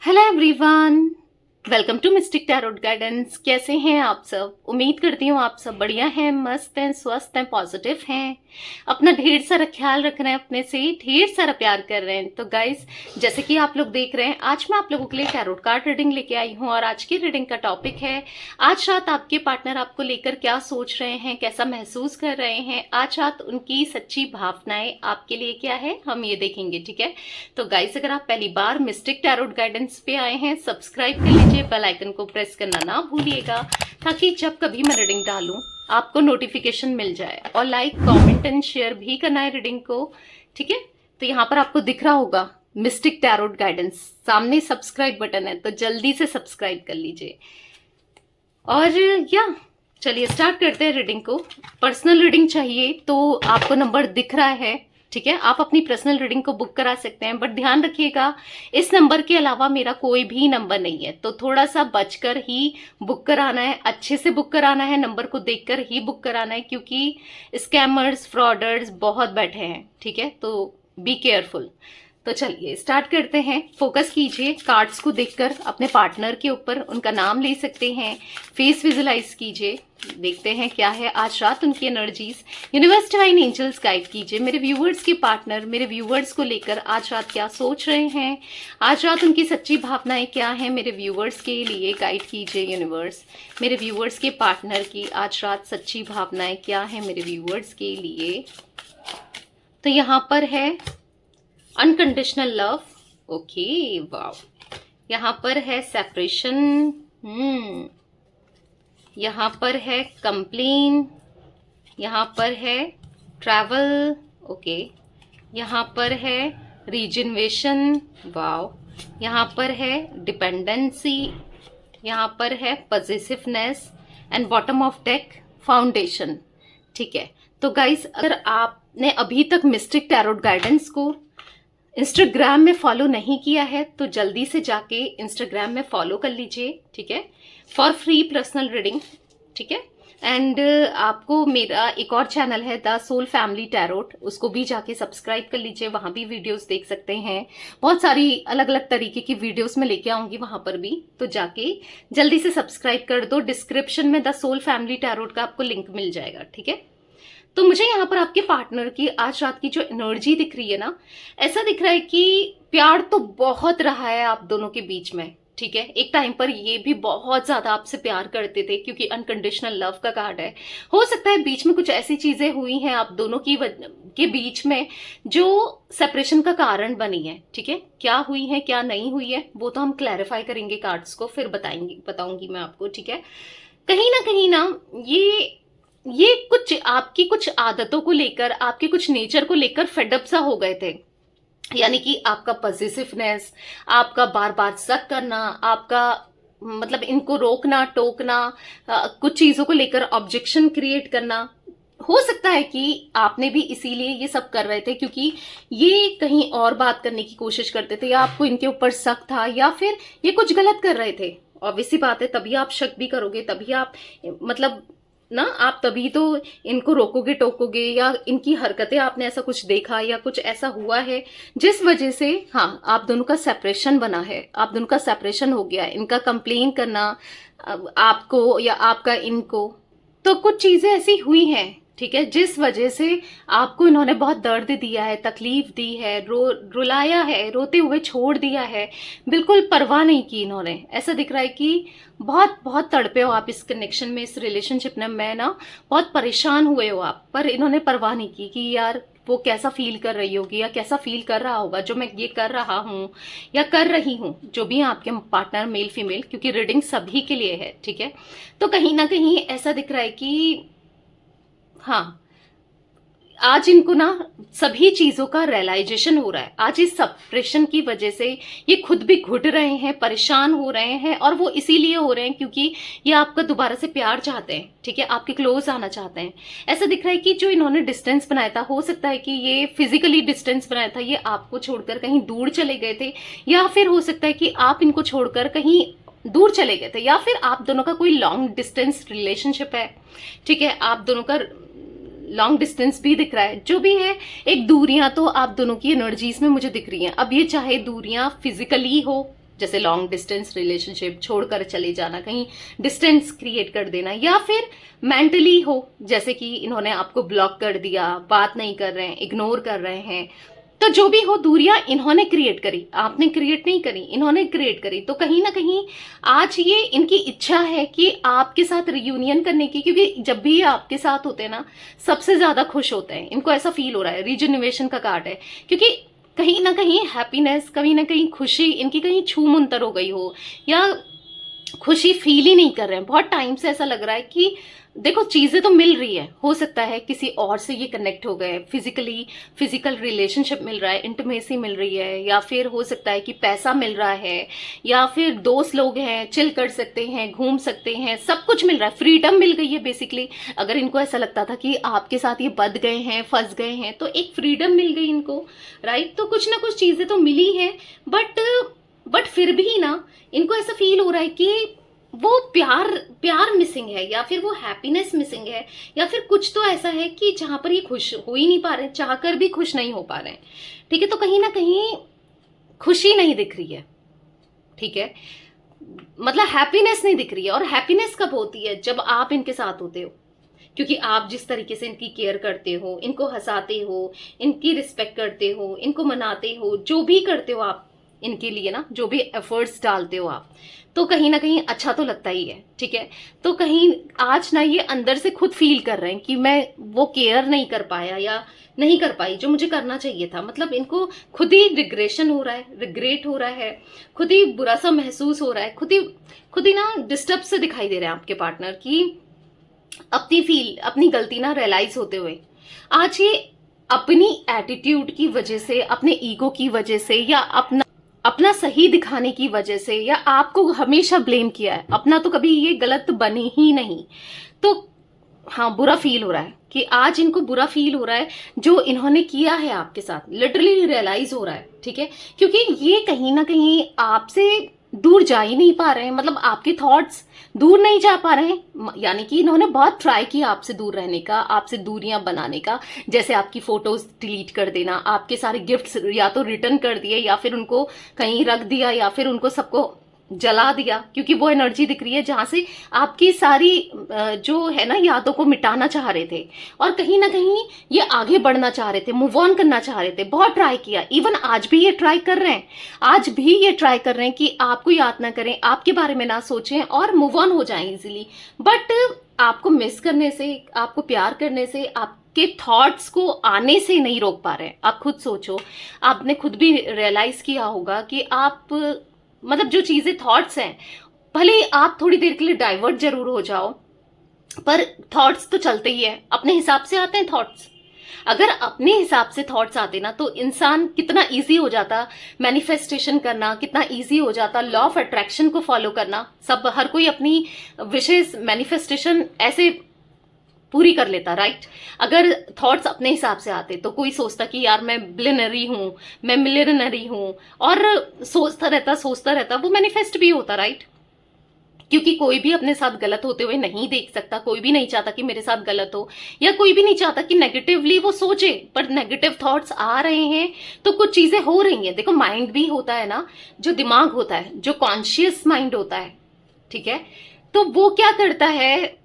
Hello everyone, welcome to mystic tarot guidance. कैसे हैं आप सब? उम्मीद करती हूँ आप सब बढ़िया हैं, मस्त हैं, स्वस्थ हैं, पॉजिटिव हैं, अपना ढेर सारा ख्याल रख रहे हैं, अपने से ढेर सारा प्यार कर रहे हैं। तो गाइस, जैसे कि आप लोग देख रहे हैं, आज मैं आप लोगों के लिए टैरोट कार्ड रीडिंग लेके आई हूँ और आज की रीडिंग का टॉपिक है आज रात आपके पार्टनर आपको लेकर क्या सोच रहे हैं, कैसा महसूस कर रहे हैं, आज रात उनकी सच्ची भावनाएं आपके लिए क्या है, हम ये देखेंगे। ठीक है, तो गाइस, अगर आप पहली बार मिस्टिक टैरोट गाइडेंस पे आए हैं, सब्सक्राइब कर लीजिए, बेल आइकन को प्रेस करना ना भूलिएगा ताकि जब कभी मैं रीडिंग डालूं आपको नोटिफिकेशन मिल जाए। और लाइक, कमेंट एंड शेयर भी करना है रीडिंग को। ठीक है, तो यहाँ पर आपको दिख रहा होगा मिस्टिक टैरोट गाइडेंस, सामने सब्सक्राइब बटन है, तो जल्दी से सब्सक्राइब कर लीजिए। और या चलिए स्टार्ट करते हैं रीडिंग को। पर्सनल रीडिंग चाहिए तो आपको नंबर दिख रहा है, ठीक है, आप अपनी पर्सनल रीडिंग को बुक करा सकते हैं, बट ध्यान रखिएगा इस नंबर के अलावा मेरा कोई भी नंबर नहीं है, तो थोड़ा सा बचकर ही बुक कराना है, अच्छे से बुक कराना है, नंबर को देखकर ही बुक कराना है, क्योंकि स्कैमर्स, फ्रॉडर्स बहुत बैठे हैं। ठीक है, तो बी केयरफुल। तो चलिए स्टार्ट करते हैं। फोकस कीजिए, कार्ड्स को देखकर अपने पार्टनर के ऊपर उनका नाम ले सकते हैं, फेस विजुलाइज कीजिए, देखते हैं क्या है आज रात उनकी energies. Universe divine angels guide कीजिए मेरे व्यूवर्स के पार्टनर, मेरे व्यूवर्स को लेकर आज रात क्या सोच रहे हैं, आज रात उनकी सच्ची भावनाएं क्या है मेरे व्यूवर्स के लिए। गाइड कीजिए यूनिवर्स, मेरे व्यूवर्स के पार्टनर की आज रात सच्ची भावनाएं क्या है मेरे व्यूवर्स के लिए। तो यहाँ पर है अनकंडीशनल लव, ओके, वाव। यहाँ पर है सेपरेशन, यहाँ पर है कंप्लेन, यहाँ पर है ट्रैवल, ओके, यहाँ पर है रीजनवेशन, वाव। यहाँ पर है डिपेंडेंसी, यहाँ पर है positiveness and bottom of deck foundation. ठीक है, तो गाइस, अगर आपने अभी तक मिस्टिक टैरोट गाइडेंस को इंस्टाग्राम में फॉलो नहीं किया है तो जल्दी से जाके इंस्टाग्राम में फॉलो कर लीजिए। ठीक है, फॉर फ्री पर्सनल रीडिंग। ठीक है, एंड आपको मेरा एक और चैनल है द सोल फैमिली टैरोट, उसको भी जाके सब्सक्राइब कर लीजिए, वहां भी वीडियोस देख सकते हैं, बहुत सारी अलग अलग तरीके की वीडियोस मैं लेके आऊंगी वहां पर भी, तो जाके जल्दी से सब्सक्राइब कर दो। डिस्क्रिप्शन में द सोल फैमिली टैरोट का आपको लिंक मिल जाएगा। ठीक है, तो मुझे यहाँ पर आपके पार्टनर की आज रात की जो एनर्जी दिख रही है ना, ऐसा दिख रहा है कि प्यार तो बहुत रहा है आप दोनों के बीच में। ठीक है, एक टाइम पर ये भी बहुत ज्यादा आपसे प्यार करते थे, क्योंकि अनकंडीशनल लव का कार्ड है। हो सकता है बीच में कुछ ऐसी चीजें हुई हैं आप दोनों के बीच में जो सेपरेशन का कारण बनी है। ठीक है, क्या हुई है क्या नहीं हुई है वो तो हम क्लैरिफाई करेंगे, कार्ड्स को फिर बताऊंगी मैं आपको। ठीक है, कहीं ना ये कुछ आपकी कुछ आदतों को लेकर, आपके कुछ नेचर को लेकर फेडअप सा हो गए थे, यानी कि आपका पॉजिटिवनेस, आपका बार बार शक करना, आपका मतलब इनको रोकना टोकना, कुछ चीजों को लेकर ऑब्जेक्शन क्रिएट करना। हो सकता है कि आपने भी इसीलिए ये सब कर रहे थे, क्योंकि ये कहीं और बात करने की कोशिश करते थे, या आपको इनके ऊपर शक था, या फिर ये कुछ गलत कर रहे थे। ऑब्वियस सी बात है, तभी आप शक भी करोगे, तभी आप मतलब ना, आप तभी तो इनको रोकोगे टोकोगे, या इनकी हरकतें आपने ऐसा कुछ देखा या कुछ ऐसा हुआ है जिस वजह से, हाँ, आप दोनों का सेपरेशन बना है, आप दोनों का सेपरेशन हो गया है। इनका कंप्लेन करना आपको या आपका इनको, तो कुछ चीजें ऐसी हुई हैं, ठीक है, जिस वजह से आपको इन्होंने बहुत दर्द दिया है, तकलीफ दी है, रुलाया है, रोते हुए छोड़ दिया है, बिल्कुल परवाह नहीं की इन्होंने। ऐसा दिख रहा है कि बहुत बहुत तड़पे हो आप इस कनेक्शन में, इस रिलेशनशिप में ना बहुत परेशान हुए हो आप, पर इन्होंने परवाह नहीं की कि यार वो कैसा फील कर रही होगी या कैसा फील कर रहा होगा जो मैं ये कर रहा हूँ या कर रही हूँ, जो भी आपके पार्टनर मेल फीमेल, क्योंकि रीडिंग सभी के लिए है। ठीक है, तो कहीं ना कहीं ऐसा दिख रहा है कि हाँ, आज इनको ना सभी चीजों का रियलाइजेशन हो रहा है। आज इस सेपरेशन की वजह से ये खुद भी घुट रहे हैं, परेशान हो रहे हैं, और वो इसीलिए हो रहे हैं क्योंकि ये आपका दोबारा से प्यार चाहते हैं। ठीक है, आपके क्लोज आना चाहते हैं। ऐसा दिख रहा है कि जो इन्होंने डिस्टेंस बनाया था, हो सकता है कि ये फिजिकली डिस्टेंस बनाया था, ये आपको छोड़कर कहीं दूर चले गए थे, या फिर हो सकता है कि आप इनको छोड़कर कहीं दूर चले गए थे, या फिर आप दोनों का कोई लॉन्ग डिस्टेंस रिलेशनशिप है। ठीक है, आप दोनों का लॉन्ग डिस्टेंस भी दिख रहा है, जो भी है, एक दूरियां तो आप दोनों की एनर्जीज में मुझे दिख रही हैं। अब ये चाहे दूरियां फिजिकली हो, जैसे लॉन्ग डिस्टेंस रिलेशनशिप, छोड़कर चले जाना, कहीं डिस्टेंस क्रिएट कर देना, या फिर मेंटली हो, जैसे कि इन्होंने आपको ब्लॉक कर दिया, बात नहीं कर रहे हैं, इग्नोर कर रहे हैं। तो जो भी हो, दूरियां इन्होंने क्रिएट करी, आपने क्रिएट नहीं करी, इन्होंने क्रिएट करी। तो कहीं ना कहीं आज ये इनकी इच्छा है कि आपके साथ रियूनियन करने की, क्योंकि जब भी ये आपके साथ होते हैं ना, सबसे ज्यादा खुश होते हैं। इनको ऐसा फील हो रहा है, रिजनरेशन का कार्ड है, क्योंकि कहीं ना कहीं हैप्पीनेस, कहीं ना कहीं खुशी इनकी कहीं छूमंतर हो गई हो, या खुशी फील ही नहीं कर रहे हैं। बहुत टाइम से ऐसा लग रहा है कि देखो चीजें तो मिल रही है, हो सकता है किसी और से ये कनेक्ट हो गए, फिजिकल रिलेशनशिप मिल रहा है, इंटीमेसी मिल रही है, या फिर हो सकता है कि पैसा मिल रहा है, या फिर दोस्त लोग हैं, चिल कर सकते हैं, घूम सकते हैं, सब कुछ मिल रहा है, फ्रीडम मिल गई है बेसिकली। अगर इनको ऐसा लगता था कि आपके साथ ये बंध गए हैं, फंस गए हैं, तो एक फ्रीडम मिल गई इनको, राइट। तो कुछ ना कुछ चीजें तो मिली है, बट फिर भी ना इनको ऐसा फील हो रहा है कि वो प्यार मिसिंग है, या फिर वो हैप्पीनेस मिसिंग है, या फिर कुछ तो ऐसा है कि जहां पर ये खुश हो ही नहीं पा रहे, चाहकर भी खुश नहीं हो पा रहे हैं, ठीक है। तो कहीं ना कहीं खुशी नहीं दिख रही है, ठीक है, मतलब हैप्पीनेस नहीं दिख रही है। और हैप्पीनेस कब होती है? जब आप इनके साथ होते हो, क्योंकि आप जिस तरीके से इनकी केयर करते हो, इनको हंसाते हो, इनकी रिस्पेक्ट करते हो, इनको मनाते हो, जो भी करते हो आप इनके लिए ना, जो भी एफर्ट्स डालते हो आप, तो कहीं ना कहीं अच्छा तो लगता ही है, ठीक है। तो कहीं आज ना ये अंदर से खुद फील कर रहे हैं कि मैं वो केयर नहीं कर पाया या नहीं कर पाई जो मुझे करना चाहिए था। मतलब इनको खुद ही रिग्रेशन हो रहा है, रिग्रेट हो रहा है, खुद ही बुरा सा महसूस हो रहा है, खुद ही ना डिस्टर्ब से दिखाई दे रहे हैं आपके पार्टनर की, अपनी गलती ना रियलाइज होते हुए। आज ये अपनी एटीट्यूड की वजह से, अपने ईगो की वजह से, या अपना सही दिखाने की वजह से, या आपको हमेशा ब्लेम किया है, अपना तो कभी ये गलत बने ही नहीं। तो हाँ, बुरा फील हो रहा है कि आज इनको बुरा फील हो रहा है जो इन्होंने किया है आपके साथ, लिटरली रियलाइज हो रहा है, ठीक है। क्योंकि ये कहीं ना कहीं आपसे दूर जा ही नहीं पा रहे हैं, मतलब आपके थॉट्स दूर नहीं जा पा रहे हैं। यानी कि इन्होंने बहुत ट्राई किया आपसे दूर रहने का, आपसे दूरियां बनाने का, जैसे आपकी फोटोज डिलीट कर देना, आपके सारे गिफ्ट्स या तो रिटर्न कर दिए, या फिर उनको कहीं रख दिया, या फिर उनको सबको जला दिया, क्योंकि वो एनर्जी दिख रही है जहां से आपकी सारी जो है ना यादों को मिटाना चाह रहे थे, और कहीं ना कहीं ये आगे बढ़ना चाह रहे थे, मूव ऑन करना चाह रहे थे। बहुत ट्राई किया, इवन आज भी ये ट्राई कर रहे हैं, आज भी ये ट्राई कर रहे हैं कि आपको याद ना करें, आपके बारे में ना सोचें और मूव ऑन हो जाएं इजीली। बट आपको मिस करने से, आपको प्यार करने से, आपके थॉट्स को आने से नहीं रोक पा रहे हैं। आप खुद सोचो, आपने खुद भी रियलाइज किया होगा कि आप मतलब जो चीजें थॉट्स हैं, भले आप थोड़ी देर के लिए डाइवर्ट जरूर हो जाओ, पर थॉट्स तो चलते ही है, अपने हिसाब से आते हैं थॉट्स। अगर अपने हिसाब से थॉट्स आते ना, तो इंसान कितना इजी हो जाता मैनिफेस्टेशन करना, कितना इजी हो जाता लॉ ऑफ अट्रैक्शन को फॉलो करना। सब हर कोई अपनी विशेष मैनिफेस्टेशन ऐसे पूरी कर लेता, राइट। अगर थॉट्स अपने हिसाब से आते तो कोई सोचता कि यार मैं बिलियनरी हूं, मैं मिलियनरी हूं, और सोचता रहता, वो मैनिफेस्ट भी होता, राइट। क्योंकि कोई भी अपने साथ गलत होते हुए नहीं देख सकता, कोई भी नहीं चाहता कि मेरे साथ गलत हो, या कोई भी नहीं चाहता कि नेगेटिवली वो सोचे। पर नेगेटिव थॉट्स आ रहे हैं तो कुछ चीजें हो रही हैं। देखो, माइंड भी होता है ना, जो दिमाग होता है, जो कॉन्शियस माइंड होता है, ठीक है, तो वो क्या करता है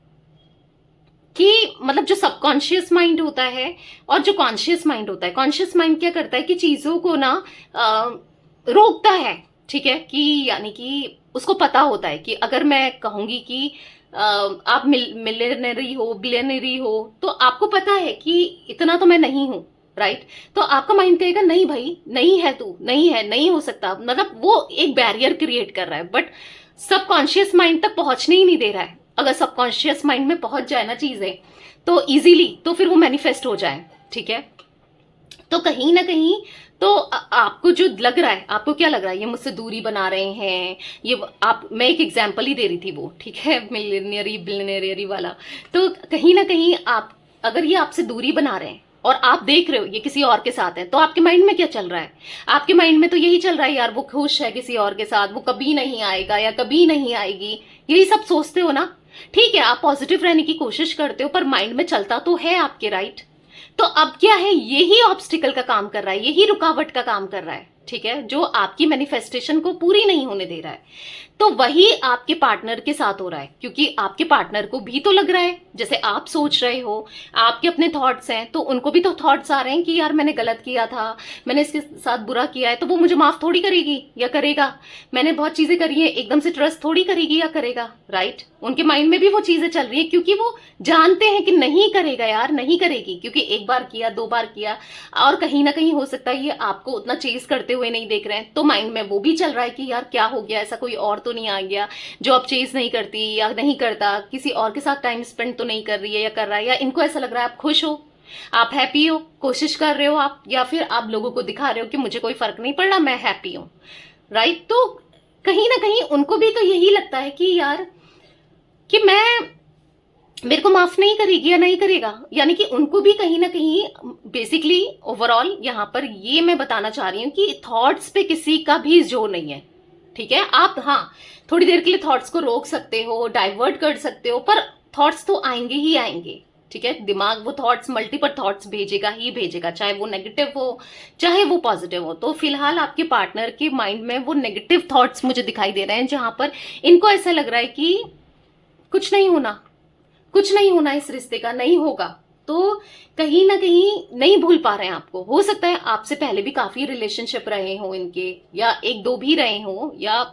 कि मतलब जो सबकॉन्शियस माइंड होता है और जो कॉन्शियस माइंड होता है, कॉन्शियस माइंड क्या करता है कि चीजों को ना रोकता है, ठीक है, कि यानी कि उसको पता होता है कि अगर मैं कहूंगी कि आप मिलियनरी हो, बिलियनरी हो, तो आपको पता है कि इतना तो मैं नहीं हूं, राइट। तो आपका माइंड कहेगा नहीं भाई, नहीं है तू, नहीं है, नहीं हो सकता, मतलब वो एक बैरियर क्रिएट कर रहा है, बट सबकॉन्शियस माइंड तक पहुंचने ही नहीं दे रहा है। अगर सबकॉन्शियस माइंड में पहुंच जाए ना चीजें तो इजीली, तो फिर वो मैनिफेस्ट हो जाए, ठीक है। तो कहीं ना कहीं तो आपको जो लग रहा है, आपको क्या लग रहा है, ये मुझसे दूरी बना रहे हैं, ये आप, मैं एक एग्जांपल ही दे रही थी वो, ठीक है, मिलियनरी बिलियनरी वाला। तो कहीं ना कहीं आप, अगर ये आपसे दूरी बना रहे हैं और आप देख रहे हो ये किसी और के साथ है, तो आपके माइंड में क्या चल रहा है? आपके माइंड में तो यही चल रहा है, यार वो खुश है किसी और के साथ, वो कभी नहीं आएगा या कभी नहीं आएगी, यही सब सोचते हो ना। ठीक है, आप पॉजिटिव रहने की कोशिश करते हो, पर माइंड में चलता तो है आपके, राइट। तो अब क्या है, यही ऑब्स्टिकल का काम कर रहा है, यही रुकावट का काम कर रहा है, ठीक है, जो आपकी मैनिफेस्टेशन को पूरी नहीं होने दे रहा है, तो वही आपके पार्टनर के साथ हो रहा है, क्योंकि आपके पार्टनर को भी तो लग रहा है जैसे आप सोच रहे हो, आपके अपने थॉट्स हैं, तो उनको भी तो थॉट्स आ रहे हैं कि यार मैंने गलत किया था, मैंने इसके साथ बुरा किया है, तो वो मुझे माफ थोड़ी करेगी या करेगा, मैंने बहुत चीजें करी है, एकदम से ट्रस्ट थोड़ी करेगी या करेगा, राइट। उनके माइंड में भी वो चीजें चल रही है, क्योंकि वो जानते हैं कि नहीं करेगा यार, नहीं करेगी, क्योंकि एक बार किया, 2 बार किया, और कहीं ना कहीं हो सकता है ये आपको उतना चेज करते हुए नहीं देख रहे हैं, तो माइंड में वो भी चल रहा है कि यार क्या हो गया, ऐसा कोई और तो नहीं आ गया जो अब चेज नहीं करती या नहीं करता, किसी और के साथ टाइम स्पेंड तो नहीं कर रही है या कर रहा है, या इनको ऐसा लग रहा है आप खुश हो, आप हैप्पी हो, कोशिश कर रहे हो आप, या फिर आप लोगों को दिखा रहे हो कि मुझे कोई फर्क नहीं पड़ रहा, मैं हैप्पी हूं, राइट। तो कहीं ना कहीं उनको भी तो यही लगता है कि यार कि मेरे को माफ नहीं करेगी या नहीं करेगा, यानी कि उनको भी कहीं ना कहीं बेसिकली ओवरऑल यहां पर ये मैं बताना चाह रही हूं कि थॉट्स पे किसी का भी जोर नहीं है, ठीक है। आप हाँ थोड़ी देर के लिए थॉट्स को रोक सकते हो, डाइवर्ट कर सकते हो, पर थॉट्स तो आएंगे ही आएंगे, ठीक है। दिमाग वो थॉट्स, मल्टीपल थॉट्स भेजेगा ही भेजेगा, चाहे वो नेगेटिव हो चाहे वो पॉजिटिव हो। तो फिलहाल आपके पार्टनर के माइंड में वो नेगेटिव थॉट्स मुझे दिखाई दे रहे हैं, जहां पर इनको ऐसा लग रहा है कि कुछ नहीं होना, कुछ नहीं होना, इस रिश्ते का नहीं होगा, तो कहीं ना कहीं नहीं भूल पा रहे हैं आपको। हो सकता है आपसे पहले भी काफी रिलेशनशिप रहे हो इनके, या 1-2 भी रहे हो, या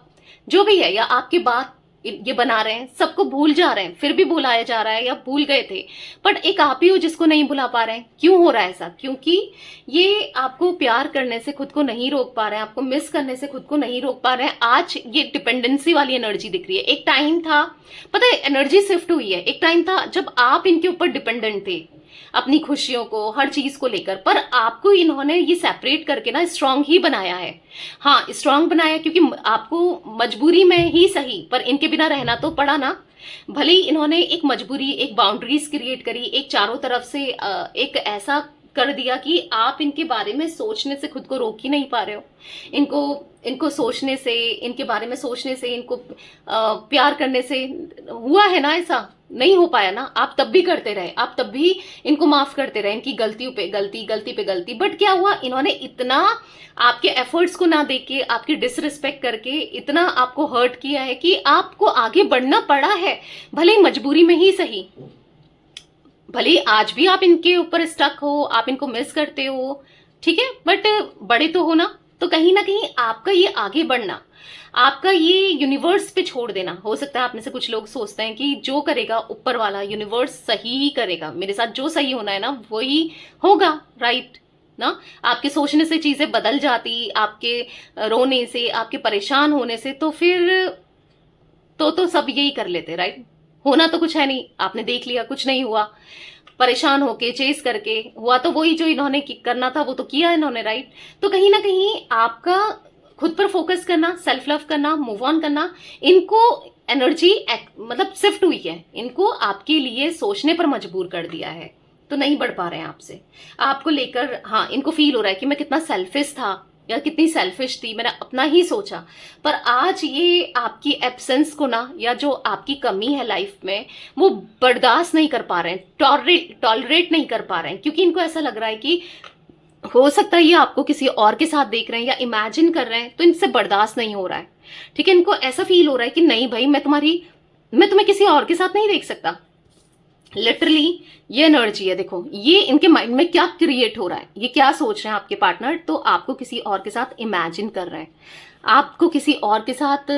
जो भी है, या आपके बाद ये बना रहे हैं, सबको भूल जा रहे हैं, फिर भी भुलाया जा रहा है या भूल गए थे, बट एक आप ही हो जिसको नहीं भुला पा रहे हैं। क्यों हो रहा है ऐसा? क्योंकि ये आपको प्यार करने से खुद को नहीं रोक पा रहे हैं, आपको मिस करने से खुद को नहीं रोक पा रहे हैं। आज ये डिपेंडेंसी वाली एनर्जी दिख रही है। एक टाइम था, पता है, एनर्जी शिफ्ट हुई है। एक टाइम था जब आप इनके ऊपर डिपेंडेंट थे अपनी खुशियों को, हर चीज को लेकर, पर आपको इन्होंने ये सेपरेट करके ना स्ट्रांग ही बनाया है। हाँ, स्ट्रांग बनाया क्योंकि आपको मजबूरी में ही सही, पर इनके बिना रहना तो पड़ा ना। भले ही इन्होंने एक मजबूरी, एक बाउंड्रीज क्रिएट करी, एक चारों तरफ से एक ऐसा कर दिया कि आप इनके बारे में सोचने से खुद को रोक ही नहीं पा रहे हो। इनको सोचने से, इनके बारे में सोचने से, इनको प्यार करने से हुआ है ना, ऐसा नहीं हो पाया ना। आप तब भी करते रहे, आप तब भी इनको माफ करते रहे, इनकी गलतियों पे गलती, गलती पे गलती, बट क्या हुआ, इन्होंने इतना आपके एफर्ट्स को ना देख के, आपकी डिसरिस्पेक्ट करके इतना आपको हर्ट किया है कि आपको आगे बढ़ना पड़ा है, भले ही मजबूरी में ही सही। भले आज भी आप इनके ऊपर स्टक हो, आप इनको मिस करते हो, ठीक है, बट बड़े तो हो ना। तो कहीं ना कहीं आपका ये आगे बढ़ना, आपका ये यूनिवर्स पे छोड़ देना, हो सकता है आप में से कुछ लोग सोचते हैं कि जो करेगा ऊपर वाला, यूनिवर्स सही ही करेगा, मेरे साथ जो सही होना है ना वही होगा, राइट ना। आपके सोचने से चीजें बदल जाती, आपके रोने से, आपके परेशान होने से, तो फिर तो सब यही कर लेते, राइट। होना तो कुछ है नहीं, आपने देख लिया कुछ नहीं हुआ, परेशान होके चेस करके हुआ तो वही जो इन्होंने करना था वो तो किया इन्होंने, राइट। तो कहीं ना कहीं आपका खुद पर फोकस करना, सेल्फ लव करना, मूव ऑन करना, इनको एनर्जी मतलब शिफ्ट हुई है, इनको आपके लिए सोचने पर मजबूर कर दिया है, तो नहीं बढ़ पा रहे हैं आपसे, आपको लेकर। हाँ, इनको फील हो रहा है कि मैं कितना सेल्फिश था या कितनी सेल्फिश थी, मैंने अपना ही सोचा। पर आज ये आपकी एब्सेंस को ना, या जो आपकी कमी है लाइफ में, वो बर्दाश्त नहीं कर पा रहे हैं, टॉलरेट नहीं कर पा रहे हैं, क्योंकि इनको ऐसा लग रहा है कि हो सकता है ये आपको किसी और के साथ देख रहे हैं या इमेजिन कर रहे हैं, तो इनसे बर्दाश्त नहीं हो रहा है, ठीक है। इनको ऐसा फील हो रहा है कि नहीं भाई, मैं तुम्हें किसी और के साथ नहीं देख सकता। लिटरली ये एनर्जी है, देखो ये इनके माइंड में क्या क्रिएट हो रहा है, ये क्या सोच रहे हैं आपके पार्टनर। तो आपको किसी और के साथ इमेजिन कर रहे हैं, आपको किसी और के साथ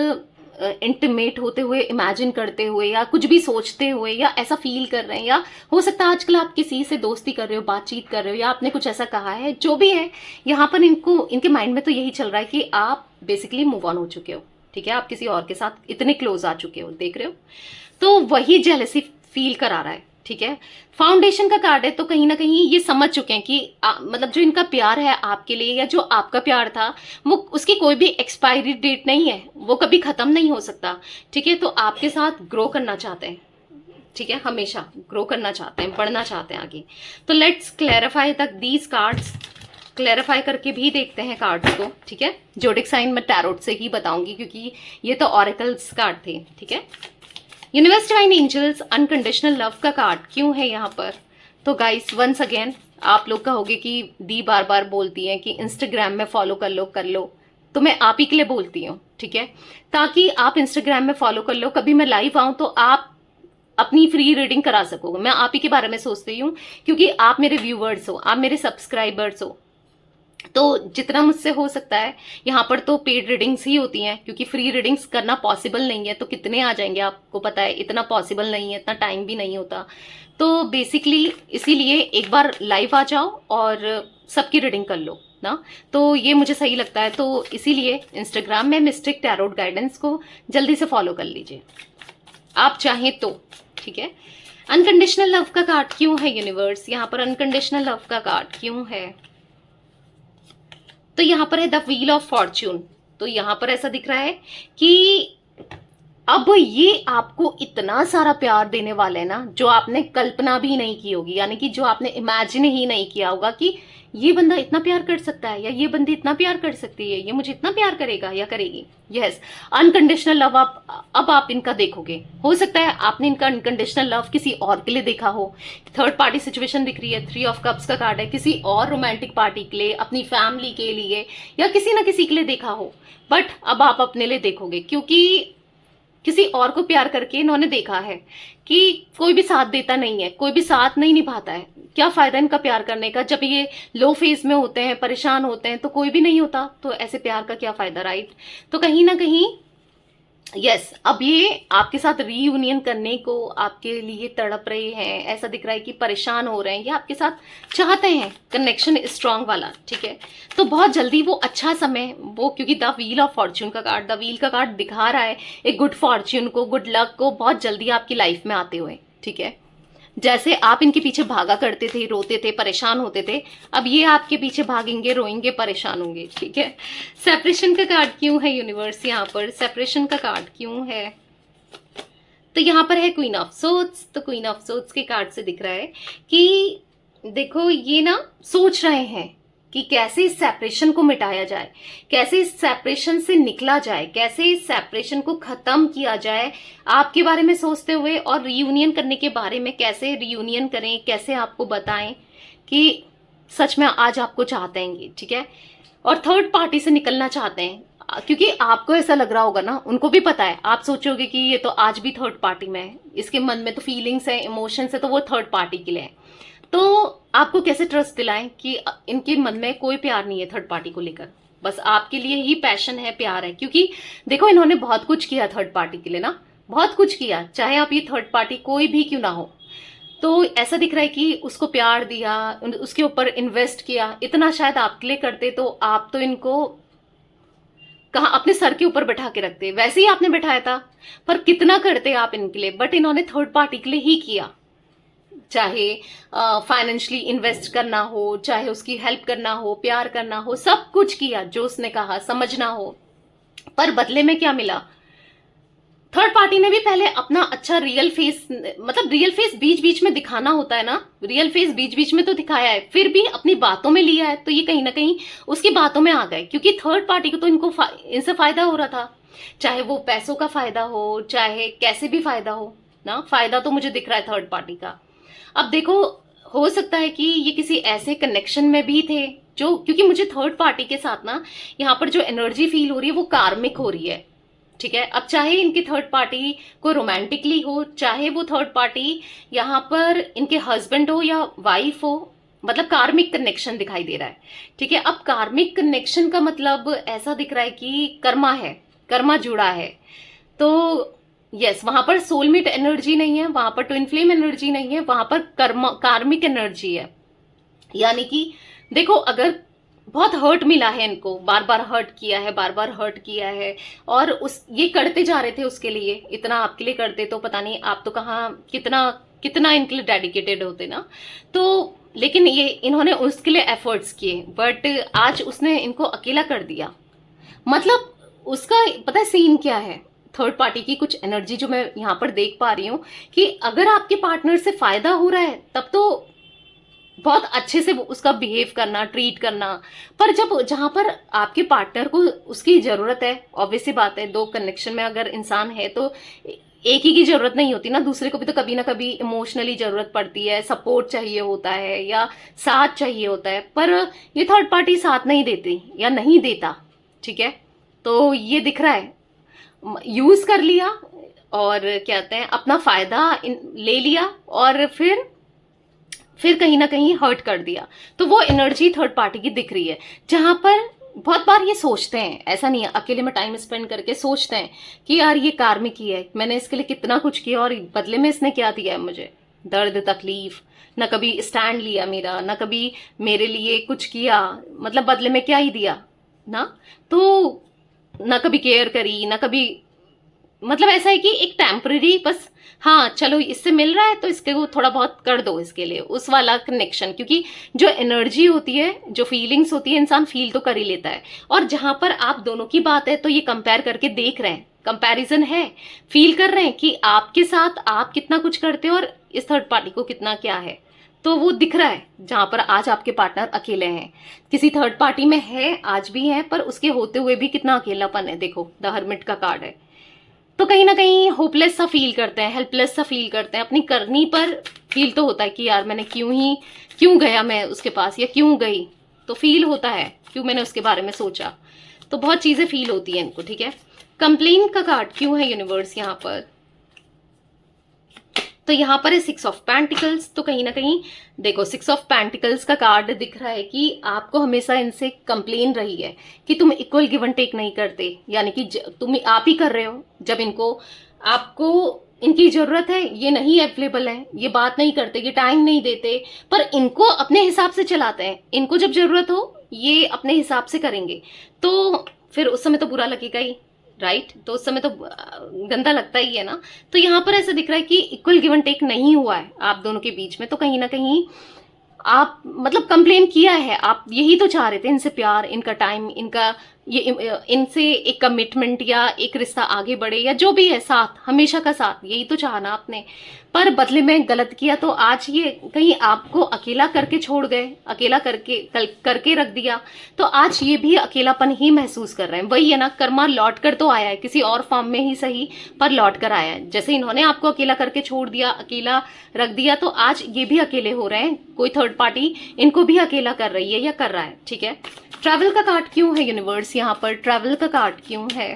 इंटीमेट होते हुए, इमेजिन करते हुए, या कुछ भी सोचते हुए, या ऐसा फील कर रहे हैं। या हो सकता है आजकल आप किसी से दोस्ती कर रहे हो, बातचीत कर रहे हो, या आपने कुछ ऐसा कहा है, जो भी है, यहाँ पर इनके माइंड में तो यही चल रहा है कि आप बेसिकली मूव ऑन हो चुके हो, ठीक है, आप किसी और के साथ इतने क्लोज आ चुके हो, देख रहे हो। तो वही जेलसी फील करा रहा है, ठीक है। फाउंडेशन का कार्ड है, तो कहीं ना कहीं ये समझ चुके हैं कि मतलब जो इनका प्यार है आपके लिए, या जो आपका प्यार था, वो उसकी कोई भी एक्सपायरी डेट नहीं है, वो कभी खत्म नहीं हो सकता, ठीक है। तो आपके साथ ग्रो करना चाहते हैं, ठीक है, हमेशा ग्रो करना चाहते हैं, बढ़ना चाहते हैं आगे। तो let's clarify these cards, clarify करके भी देखते हैं कार्ड्स को, ठीक है। जोडिक साइन मैं टैरोट से ही बताऊंगी, क्योंकि ये तो ऑरेकल्स कार्ड थे, ठीक है। Universe, divine angels, unconditional love का कार्ड क्यों है यहाँ पर? तो गाइस वंस अगेन आप लोग कहोगे कि दी बार बार बोलती हैं कि इंस्टाग्राम में फॉलो कर लो, तो मैं आप ही के लिए बोलती हूँ, ठीक है, ताकि आप इंस्टाग्राम में फॉलो कर लो, कभी मैं लाइव आऊं तो आप अपनी फ्री रीडिंग करा सकोगे। मैं आप ही के बारे में सोचती हूँ, क्योंकि आप मेरे व्यूवर्स हो, आप मेरे सब्सक्राइबर्स हो, तो जितना मुझसे हो सकता है। यहाँ पर तो पेड रीडिंग्स ही होती हैं, क्योंकि फ्री रीडिंग्स करना पॉसिबल नहीं है, तो कितने आ जाएंगे आपको पता है, इतना पॉसिबल नहीं है, इतना टाइम भी नहीं होता। तो बेसिकली इसीलिए एक बार लाइव आ जाओ और सबकी रीडिंग कर लो ना, तो ये मुझे सही लगता है। तो इसीलिए इंस्टाग्राम में मिस्टिक टैरोट गाइडेंस को जल्दी से फॉलो कर लीजिए आप चाहें तो, ठीक है। अनकंडीशनल लव का कार्ड क्यों है यूनिवर्स, यहाँ पर अनकंडीशनल लव का कार्ड क्यों है? तो यहाँ पर है द व्हील ऑफ फॉर्च्यून। तो यहाँ पर ऐसा दिख रहा है कि अब ये आपको इतना सारा प्यार देने वाले हैं ना, जो आपने कल्पना भी नहीं की होगी, यानी कि जो आपने इमेजिन ही नहीं किया होगा कि ये बंदा इतना प्यार कर सकता है, या ये बंदी इतना प्यार कर सकती है, ये मुझे इतना प्यार करेगा या करेगी। यस, अनकंडीशनल लव अब आप इनका देखोगे। हो सकता है आपने इनका अनकंडीशनल लव किसी और के लिए देखा हो, थर्ड पार्टी सिचुएशन दिख रही है, 3 ऑफ कप्स का कार्ड है, किसी और रोमांटिक पार्टी के लिए, अपनी फैमिली के लिए, या किसी ना किसी के लिए देखा हो, बट अब आप अपने लिए देखोगे, क्योंकि किसी और को प्यार करके इन्होंने देखा है कि कोई भी साथ देता नहीं है, कोई भी साथ नहीं निभाता है। क्या फायदा इनका प्यार करने का, जब ये लो फेज में होते हैं, परेशान होते हैं, तो कोई भी नहीं होता, तो ऐसे प्यार का क्या फायदा, राइट। तो कहीं ना कहीं यस, अब ये आपके साथ रीयूनियन करने को आपके लिए तड़प रहे हैं, ऐसा दिख रहा है कि परेशान हो रहे हैं, ये आपके साथ चाहते हैं कनेक्शन स्ट्रांग वाला, ठीक है। तो बहुत जल्दी वो अच्छा समय, वो क्योंकि द व्हील ऑफ फॉर्च्यून का कार्ड, द व्हील का कार्ड दिखा रहा है एक गुड फॉर्च्यून को, गुड लक को बहुत जल्दी आपकी लाइफ में आते हुए, ठीक है। जैसे आप इनके पीछे भागा करते थे, रोते थे, परेशान होते थे, अब ये आपके पीछे भागेंगे, रोएंगे, परेशान होंगे, ठीक है। सेपरेशन का कार्ड क्यों है यूनिवर्स, यहाँ पर सेपरेशन का कार्ड क्यों है? तो यहाँ पर है क्वीन ऑफ सोर्ड्स। तो क्वीन ऑफ सोर्ड्स के कार्ड से दिख रहा है कि देखो ये ना सोच रहे हैं कि कैसे इस सेपरेशन को मिटाया जाए, कैसे इस सेपरेशन से निकला जाए, कैसे इस सेपरेशन को खत्म किया जाए, आपके बारे में सोचते हुए, और रियूनियन करने के बारे में, कैसे रियूनियन करें, कैसे आपको बताएं कि सच में आज आपको चाहते हैं, ठीक है। और थर्ड पार्टी से निकलना चाहते हैं, क्योंकि आपको ऐसा लग रहा होगा ना, उनको भी पता है, आप सोचोगे कि ये तो आज भी थर्ड पार्टी में है, इसके मन में तो फीलिंग्स है, इमोशंस है, तो वो थर्ड पार्टी के लिए है। तो आपको कैसे ट्रस्ट दिलाएं कि इनके मन में कोई प्यार नहीं है थर्ड पार्टी को लेकर, बस आपके लिए ही पैशन है, प्यार है। क्योंकि देखो इन्होंने बहुत कुछ किया थर्ड पार्टी के लिए ना, बहुत कुछ किया, चाहे आप ये थर्ड पार्टी कोई भी क्यों ना हो। तो ऐसा दिख रहा है कि उसको प्यार दिया, उसके ऊपर इन्वेस्ट किया, इतना शायद आपके लिए करते तो आप तो इनको कहा अपने सर के ऊपर बैठा के रखते, वैसे ही आपने बैठाया था, पर कितना करते आप इनके लिए, बट इन्होंने थर्ड पार्टी के लिए ही किया। चाहे फाइनेंशियली इन्वेस्ट करना हो, चाहे उसकी हेल्प करना हो, प्यार करना हो, सब कुछ किया जो उसने कहा, समझना हो, पर बदले में क्या मिला? थर्ड पार्टी ने भी पहले अपना अच्छा रियल फेस, मतलब रियल फेस बीच बीच में दिखाना होता है ना, रियल फेस बीच बीच में तो दिखाया है, फिर भी अपनी बातों में लिया है, तो ये कहीं ना कहीं उसकी बातों में आ गए, क्योंकि थर्ड पार्टी को तो इनसे फायदा हो रहा था, चाहे वो पैसों का फायदा हो, चाहे कैसे भी फायदा हो ना, फायदा तो मुझे दिख रहा है थर्ड पार्टी का। अब देखो, हो सकता है कि ये किसी ऐसे कनेक्शन में भी थे जो, क्योंकि मुझे थर्ड पार्टी के साथ ना यहाँ पर जो एनर्जी फील हो रही है वो कार्मिक हो रही है, ठीक है। अब चाहे इनकी थर्ड पार्टी को रोमांटिकली हो, चाहे वो थर्ड पार्टी यहाँ पर इनके हस्बैंड हो या वाइफ हो, मतलब कार्मिक कनेक्शन दिखाई दे रहा है, ठीक है। अब कार्मिक कनेक्शन का मतलब ऐसा दिख रहा है कि कर्मा है, कर्मा जुड़ा है। तो यस, वहां पर सोलमेट एनर्जी नहीं है, वहां पर ट्विन फ्लेम एनर्जी नहीं है, वहां पर कार्मिक एनर्जी है। यानी कि देखो, अगर बहुत हर्ट मिला है इनको, बार बार हर्ट किया है, बार बार हर्ट किया है, और उस ये करते जा रहे थे उसके लिए, इतना आपके लिए करते तो पता नहीं आप तो कहाँ कितना कितना इनके लिए डेडिकेटेड होते ना। तो लेकिन ये इन्होंने उसके लिए एफर्ट्स किए, बट आज उसने इनको अकेला कर दिया। मतलब उसका पता है सीन क्या है, थर्ड पार्टी की कुछ एनर्जी जो मैं यहाँ पर देख पा रही हूँ कि अगर आपके पार्टनर से फायदा हो रहा है तब तो बहुत अच्छे से उसका बिहेव करना, ट्रीट करना, पर जब जहां पर आपके पार्टनर को उसकी जरूरत है, ऑब्वियस सी बात है, दो कनेक्शन में अगर इंसान है तो एक ही की जरूरत नहीं होती ना, दूसरे को भी तो कभी ना कभी इमोशनली जरूरत पड़ती है, सपोर्ट चाहिए होता है या साथ चाहिए होता है, पर ये थर्ड पार्टी साथ नहीं देती या नहीं देता। ठीक है, तो ये दिख रहा है, यूज कर लिया और क्या कहते हैं अपना फायदा ले लिया और फिर कहीं ना कहीं हर्ट कर दिया। तो वो एनर्जी थर्ड पार्टी की दिख रही है, जहां पर बहुत बार ये सोचते हैं, ऐसा नहीं है, अकेले में टाइम स्पेंड करके सोचते हैं कि यार ये कार्मिक ही है, मैंने इसके लिए कितना कुछ किया और बदले में इसने क्या दिया है मुझे, दर्द तकलीफ, ना कभी स्टैंड लिया मेरा, ना कभी मेरे लिए कुछ किया, मतलब बदले में क्या ही दिया ना। तो ना कभी केयर करी, ना कभी, मतलब ऐसा है कि एक टेम्पररी बस, हाँ चलो इससे मिल रहा है तो इसके को थोड़ा बहुत कर दो इसके लिए, उस वाला कनेक्शन। क्योंकि जो एनर्जी होती है, जो फीलिंग्स होती है, इंसान फील तो कर ही लेता है। और जहां पर आप दोनों की बात है तो ये कंपेयर करके देख रहे हैं, कंपैरिजन है, फील कर रहे हैं कि आपके साथ आप कितना कुछ करते हो और इस थर्ड पार्टी को कितना क्या है। तो वो दिख रहा है जहां पर आज आपके पार्टनर अकेले हैं, किसी थर्ड पार्टी में है, आज भी है, पर उसके होते हुए भी कितना अकेलापन है। देखो द हर्मिट का कार्ड है, तो कहीं ना कहीं होपलेस सा फील करते हैं, हेल्पलेस सा फील करते हैं, अपनी करनी पर फील तो होता है कि यार मैंने क्यों गया मैं उसके पास, या क्यों गई, तो फील होता है क्यों मैंने उसके बारे में सोचा, तो बहुत चीजें फील होती है इनको। ठीक है, कंप्लेन का कार्ड क्यों है यूनिवर्स यहाँ पर, तो यहाँ पर है 6 ऑफ पेंटिकल्स। तो कहीं ना कहीं देखो 6 ऑफ पेंटिकल्स का कार्ड दिख रहा है कि आपको हमेशा इनसे कंप्लेन रही है कि तुम इक्वल गिव एंड टेक नहीं करते, यानी कि तुम आप ही कर रहे हो, जब इनको आपको इनकी जरूरत है ये नहीं अवेलेबल है, ये बात नहीं करते, ये टाइम नहीं देते, पर इनको अपने हिसाब से चलाते हैं, इनको जब जरूरत हो ये अपने हिसाब से करेंगे, तो फिर उस समय तो बुरा लगेगा ही, राइट। तो उस समय तो गंदा लगता ही है ना। तो यहाँ पर ऐसा दिख रहा है कि इक्वल गिव एंड टेक नहीं हुआ है आप दोनों के बीच में, तो कहीं ना कहीं आप मतलब कंप्लेन किया है, आप यही तो चाह रहे थे, इनसे प्यार, इनका टाइम, इनका ये इनसे एक कमिटमेंट या एक रिश्ता आगे बढ़े, या जो भी है साथ, हमेशा का साथ, यही तो चाहना आपने, पर बदले में गलत किया। तो आज ये कहीं आपको अकेला करके छोड़ गए, अकेला करके रख दिया, तो आज ये भी अकेलापन ही महसूस कर रहे हैं। वही है ना, कर्मा लौट कर तो आया है, किसी और फॉर्म में ही सही, पर लौट कर आया है। जैसे इन्होंने आपको अकेला करके छोड़ दिया, अकेला रख दिया, तो आज ये भी अकेले हो रहे हैं, कोई थर्ड पार्टी इनको भी अकेला कर रही है या कर रहा है। ठीक है, ट्रैवल का कार्ड क्यों है यूनिवर्स यहाँ पर, ट्रैवल का कार्ड क्यों है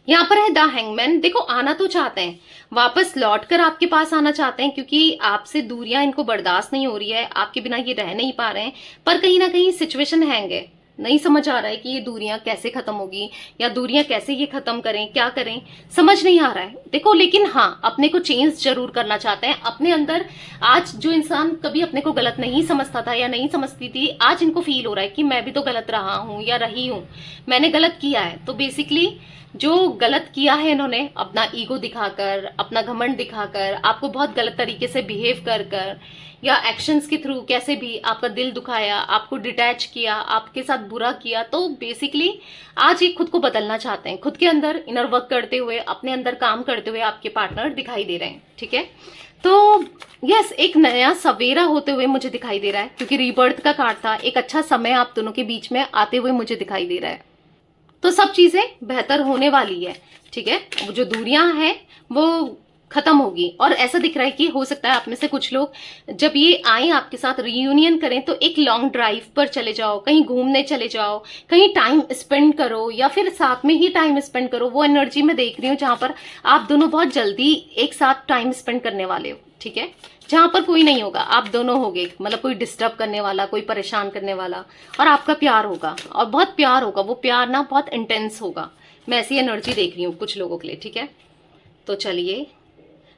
यहाँ पर है द हैंगमैन। देखो आना तो चाहते हैं, वापस लौटकर आपके पास आना चाहते हैं, क्योंकि आपसे दूरियां इनको बर्दाश्त नहीं हो रही है, आपके बिना ये रह नहीं पा रहे हैं, पर कहीं ना कहीं सिचुएशन हैंग है, नहीं समझ आ रहा है कि ये दूरियां कैसे खत्म होगी, या दूरियां कैसे ये खत्म करें, क्या करें, समझ नहीं आ रहा है। देखो लेकिन हाँ, अपने को चेंज जरूर करना चाहते हैं अपने अंदर। आज जो इंसान कभी अपने को गलत नहीं समझता था या नहीं समझती थी, आज इनको फील हो रहा है कि मैं भी तो गलत रहा हूं या रही हूं, मैंने गलत किया है। तो बेसिकली जो गलत किया है इन्होंने, अपना ईगो दिखाकर, अपना घमंड दिखाकर, आपको बहुत गलत तरीके से बिहेव कर या एक्शंस के थ्रू कैसे भी आपका दिल दुखाया, आपको डिटैच किया, आपके साथ बुरा किया, तो बेसिकली आज ये खुद को बदलना चाहते हैं, खुद के अंदर इनर वर्क करते हुए, अपने अंदर काम करते हुए आपके पार्टनर दिखाई दे रहे हैं। ठीक है, तो यस, एक नया सवेरा होते हुए मुझे दिखाई दे रहा है, क्योंकि रीबर्थ का कार्ड था, एक अच्छा समय आप दोनों के बीच में आते हुए मुझे दिखाई दे रहा है, तो सब चीजें बेहतर होने वाली है। ठीक है, जो दूरियां हैं वो खत्म होगी, और ऐसा दिख रहा है कि हो सकता है आप में से कुछ लोग जब ये आए आपके साथ रियूनियन करें, तो एक लॉन्ग ड्राइव पर चले जाओ, कहीं घूमने चले जाओ, कहीं टाइम स्पेंड करो, या फिर साथ में ही टाइम स्पेंड करो। वो एनर्जी में देख रही हूँ जहां पर आप दोनों बहुत जल्दी एक साथ टाइम स्पेंड करने वाले हो। ठीक है, जहां पर कोई नहीं होगा, आप दोनों होगे, मतलब कोई डिस्टर्ब करने वाला, कोई परेशान करने वाला, और आपका प्यार होगा, और बहुत प्यार होगा, वो प्यार ना बहुत इंटेंस होगा। मैं ऐसी एनर्जी देख रही हूँ कुछ लोगों के लिए। ठीक है, तो चलिए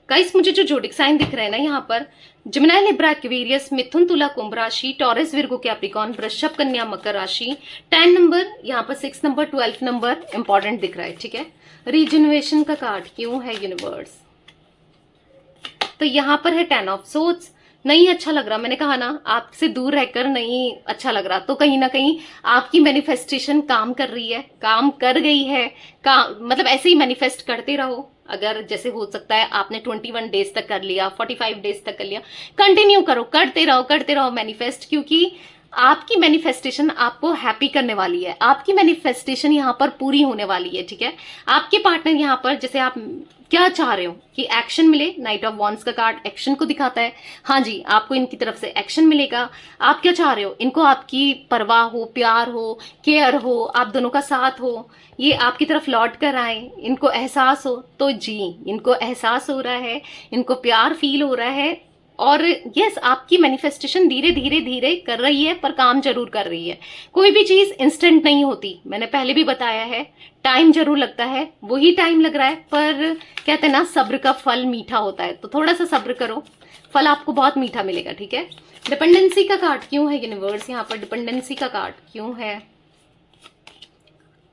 गाइस, मुझे जो जोडिक साइन दिख रहे हैं ना यहाँ पर, जिमिनाई, लिब्रा, एक्वेरियस, मिथुन, तुला, कुंभ राशि, टॉरस, विर्गो, कैप्रिकॉर्न, वृषभ, कन्या, मकर राशि, 10 नंबर, यहाँ पर 6 नंबर, 12 नंबर इंपॉर्टेंट दिख रहा है। ठीक है, रीजनरेशन का कार्ड क्यों है यूनिवर्स, तो यहाँ पर है 10 ऑफ सोर्ड्स। नहीं अच्छा लग रहा, मैंने कहा ना आपसे दूर रहकर नहीं अच्छा लग रहा, तो कहीं ना कहीं आपकी मैनिफेस्टेशन काम कर रही है, काम कर गई है, मतलब ऐसे ही मैनिफेस्ट करते रहो। अगर जैसे हो सकता है आपने 21 डेज तक कर लिया, 45 डेज तक कर लिया, कंटिन्यू करो, करते रहो मैनिफेस्ट, क्योंकि आपकी मैनिफेस्टेशन आपको हैप्पी करने वाली है, आपकी मैनिफेस्टेशन यहाँ पर पूरी होने वाली है, ठीक है। आपके पार्टनर यहाँ पर, जैसे आप क्या चाह रहे हो कि एक्शन मिले, नाइट ऑफ वॉन्ड्स का कार्ड एक्शन को दिखाता है। हाँ जी, आपको इनकी तरफ से एक्शन मिलेगा। आप क्या चाह रहे हो, इनको आपकी परवाह हो, प्यार हो, केयर हो, आप दोनों का साथ हो, ये आपकी तरफ लौट कर आए, इनको एहसास हो। तो जी, इनको एहसास हो रहा है, इनको प्यार फील हो रहा है। और यस, आपकी मैनिफेस्टेशन धीरे धीरे धीरे कर रही है, पर काम जरूर कर रही है। कोई भी चीज इंस्टेंट नहीं होती, मैंने पहले भी बताया है, टाइम जरूर लगता है। वही टाइम लग रहा है, पर कहते हैं ना, सब्र का फल मीठा होता है। तो थोड़ा सा सब्र करो, फल आपको बहुत मीठा मिलेगा, ठीक है। डिपेंडेंसी का कार्ड क्यों है यूनिवर्स, यहाँ पर डिपेंडेंसी का कार्ड क्यों है।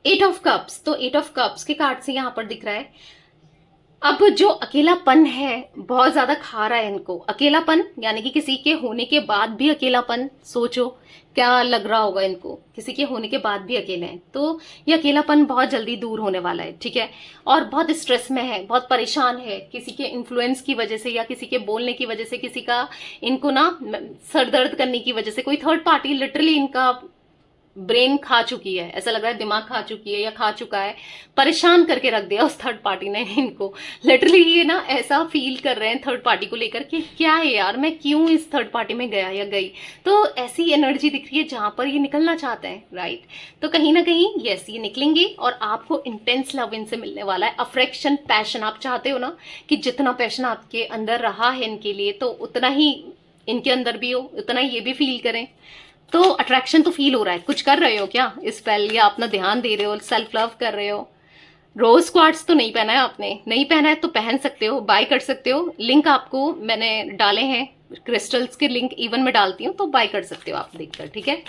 8 ऑफ कप्स, तो 8 ऑफ कप्स के कार्ड से यहाँ पर दिख रहा है अब जो अकेलापन है बहुत ज्यादा खा रहा है इनको। अकेलापन यानी कि किसी के होने के बाद भी अकेलापन, सोचो क्या लग रहा होगा इनको, किसी के होने के बाद भी अकेले हैं। तो ये अकेलापन बहुत जल्दी दूर होने वाला है, ठीक है। और बहुत स्ट्रेस में है, बहुत परेशान है, किसी के इन्फ्लुएंस की वजह से या किसी के बोलने की वजह से, किसी का इनको ना सर दर्द करने की वजह से, कोई थर्ड पार्टी लिटरली इनका ब्रेन खा चुकी है, ऐसा लग रहा है दिमाग खा चुकी है या खा चुका है, परेशान करके रख दिया उस थर्ड पार्टी ने इनको। लिटरली ये ना ऐसा फील कर रहे हैं थर्ड पार्टी को लेकर कि क्या है यार, मैं क्यों इस थर्ड पार्टी में गया या गई। तो ऐसी एनर्जी दिख रही है जहां पर ये निकलना चाहते हैं, राइट। तो कहीं ना कहीं यस, ये निकलेंगे और आपको इंटेंस लव इनसे मिलने वाला है। अफेक्शन, पैशन, आप चाहते हो ना कि जितना पैशन आपके अंदर रहा है इनके लिए, तो उतना ही इनके अंदर भी हो, उतना ही ये भी फील करें। तो अट्रैक्शन तो फील हो रहा है। कुछ कर रहे हो क्या इस स्पेल, या अपना ध्यान दे रहे हो, सेल्फ लव कर रहे हो। रोज क्वार्ट्स तो नहीं पहना है आपने, नहीं पहना है तो पहन सकते हो, बाय कर सकते हो। लिंक आपको मैंने डाले हैं, क्रिस्टल्स के लिंक इवन मैं डालती हूँ, तो बाय कर सकते हो आप देखकर, ठीक है।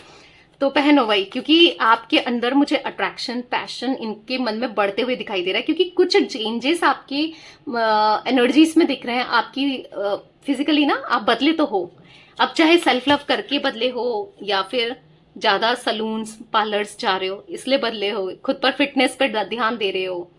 तो पहनो भाई, क्योंकि आपके अंदर मुझे अट्रैक्शन, पैशन इनके मन में बढ़ते हुए दिखाई दे रहा है। क्योंकि कुछ चेंजेस आपकी एनर्जीज में दिख रहे हैं, आपकी फिजिकली ना आप बदले तो हो। अब चाहे सेल्फ लव करके बदले हो, या फिर ज्यादा सलून्स, पार्लर्स जा रहे हो इसलिए बदले हो, खुद पर फिटनेस पर ध्यान दे रहे हो,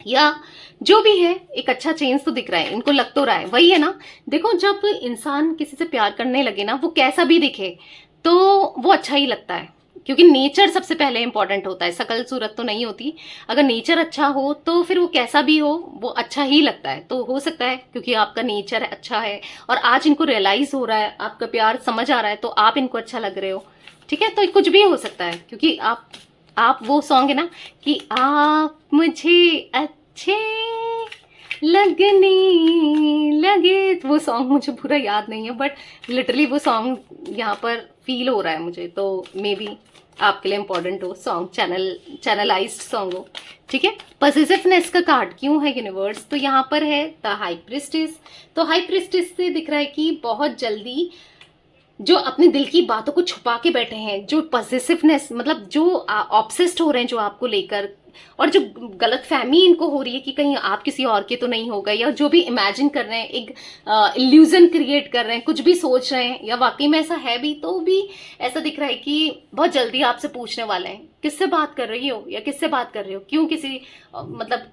या जो भी है, एक अच्छा चेंज तो दिख रहा है इनको, लग तो रहा है। वही है ना, देखो जब इंसान किसी से प्यार करने लगे ना, वो कैसा भी दिखे तो वो अच्छा ही लगता है। क्योंकि नेचर सबसे पहले इंपॉर्टेंट होता है, शकल सूरत तो नहीं होती। अगर नेचर अच्छा हो तो फिर वो कैसा भी हो वो अच्छा ही लगता है। तो हो सकता है क्योंकि आपका नेचर अच्छा है और आज इनको रियलाइज हो रहा है, आपका प्यार समझ आ रहा है, तो आप इनको अच्छा लग रहे हो, ठीक है। तो कुछ भी हो सकता है, क्योंकि आप वो सॉन्ग है ना कि आप मुझे अच्छे लगने लगे, वो सॉन्ग मुझे पूरा याद नहीं है, बट लिटरली वो सॉन्ग यहाँ पर फील हो रहा है मुझे। तो मे बी आपके लिए इंपॉर्टेंट हो सॉन्ग, चैनलाइज्ड सॉन्ग हो, ठीक है। पॉजिटिवनेस का कार्ड क्यों है यूनिवर्स, तो यहाँ पर है द हाई प्रिस्टेस। तो हाई प्रिस्टेस से दिख रहा है कि बहुत जल्दी जो अपने दिल की बातों को छुपा के बैठे हैं, जो पॉजिटिवनेस मतलब जो ऑब्सेस्ड हो रहे हैं जो आपको लेकर, और जो गलत फहमी इनको हो रही है कि कहीं आप किसी और के तो नहीं हो गए, या जो भी इमेजिन कर रहे हैं, एक इल्यूजन क्रिएट कर रहे हैं, कुछ भी सोच रहे हैं, या वाकई में ऐसा है भी, तो भी ऐसा दिख रहा है कि बहुत जल्दी आपसे पूछने वाले हैं किससे बात कर रही हो या किससे बात कर रहे हो, क्यों किसी मतलब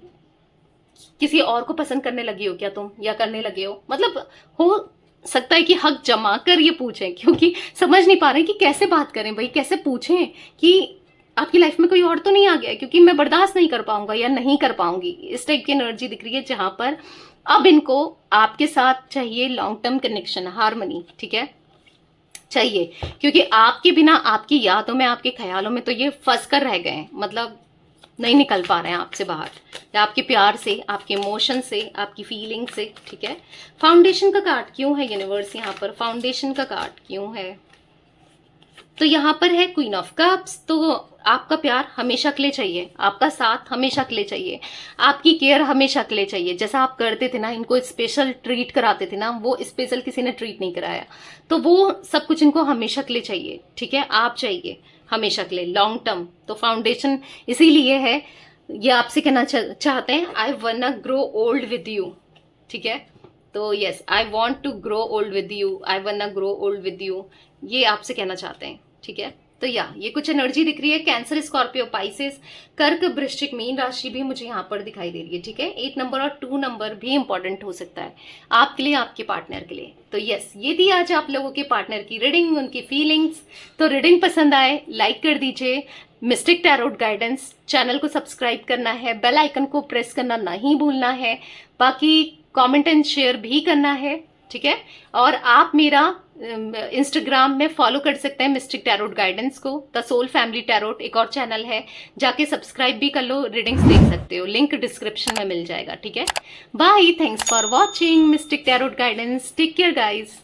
किसी और को पसंद करने लगी हो क्या तुम, या करने लगे हो। मतलब हो सकता है कि हक जमा कर ये पूछें, क्योंकि समझ नहीं पा रहे कि कैसे बात करें भाई, कैसे पूछें कि आपकी लाइफ में कोई और तो नहीं आ गया, क्योंकि मैं बर्दाश्त नहीं कर पाऊंगा या नहीं कर पाऊंगी। इस टाइप की एनर्जी दिख रही है जहां पर अब इनको आपके साथ चाहिए लॉन्ग टर्म कनेक्शन, हार्मनी, ठीक है, चाहिए। क्योंकि आपके बिना, आपकी यादों में, आपके ख्यालों में तो ये फंस कर रह गए हैं, मतलब नहीं निकल पा रहे हैं आपसे बाहर, या आपके प्यार से, आपके इमोशन से, आपकी फीलिंग से, ठीक है। फाउंडेशन का कार्ड क्यों है यूनिवर्स, यहाँ पर फाउंडेशन का कार्ड क्यों है, तो यहाँ पर है क्वीन ऑफ कप्स। तो आपका प्यार हमेशा के लिए चाहिए, आपका साथ हमेशा के लिए चाहिए, आपकी केयर हमेशा के लिए चाहिए। जैसा आप करते थे ना, इनको स्पेशल ट्रीट कराते थे ना, वो स्पेशल किसी ने ट्रीट नहीं कराया, तो वो सब कुछ इनको हमेशा के लिए चाहिए, ठीक है। आप चाहिए हमेशा के लिए, लॉन्ग टर्म। तो फाउंडेशन इसीलिए है, ये आपसे कहना चाहते हैं I wanna grow old with you, ठीक है। तो yes, I want to grow old with you, I wanna grow old with you, ये आपसे कहना चाहते हैं, ठीक है। तो ये कुछ एनर्जी दिख रही है। कैंसर, स्कॉर्पियो, पाइसेस, कर्क, वृश्चिक, मीन राशि भी मुझे यहाँ पर दिखाई दे रही है। ठीक है, 8 नंबर और 2 नंबर भी इंपॉर्टेंट हो सकता है आपके लिए, आपके पार्टनर के लिए। तो यस, ये थी आज आप लोगों के पार्टनर की रीडिंग, उनकी फीलिंग्स। तो रीडिंग पसंद आए लाइक कर दीजिए। मिस्टिक टैरोट गाइडेंस चैनल को सब्सक्राइब करना है, बेल आइकन को प्रेस करना नहीं भूलना है, बाकी कमेंट एंड शेयर भी करना है। ठीक है, और आप मेरा इंस्टाग्राम में फॉलो कर सकते हैं मिस्टिक टैरोट गाइडेंस को। द सोल फैमिली टैरोट एक और चैनल है, जाके सब्सक्राइब भी कर लो, रीडिंग्स देख सकते हो, लिंक डिस्क्रिप्शन में मिल जाएगा। ठीक है, bye, thanks for watching mystic tarot guidance, take care guys.